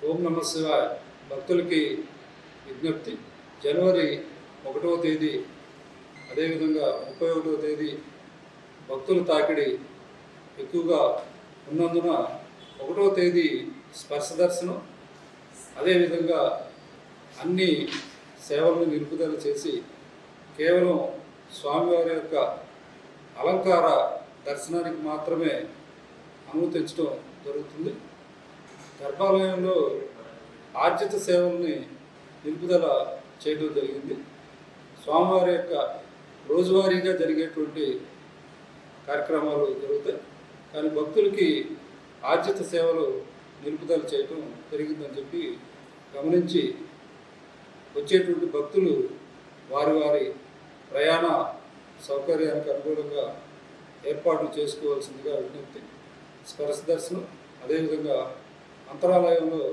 ఓం నమ శివాయ భక్తులకి విజ్ఞప్తి. జనవరి 1వ తేదీ అదేవిధంగా 31వ తేదీ భక్తుల తాకిడి ఎక్కువగా ఉన్నందున 1వ తేదీ స్పర్శ దర్శనం, అదేవిధంగా అన్ని సేవలను నిలుపుదల చేసి కేవలం స్వామివారి యొక్క అలంకార దర్శనానికి మాత్రమే అనుమతించడం జరుగుతుంది. గర్భాలయంలో ఆర్జిత సేవల్ని నిలుపుదల చేయడం జరిగింది. స్వామివారి యొక్క రోజువారీగా జరిగేటువంటి కార్యక్రమాలు జరుగుతాయి, కానీ భక్తులకి ఆర్జిత సేవలు నిలుపుదల చేయడం జరిగిందని చెప్పి గమనించి వచ్చేటువంటి భక్తులు వారి వారి ప్రయాణ సౌకర్యానికి అనుగుణంగా ఏర్పాట్లు చేసుకోవాల్సిందిగా విజ్ఞప్తి. స్పర్శ దర్శనం, అదేవిధంగా అంతరాలయంలో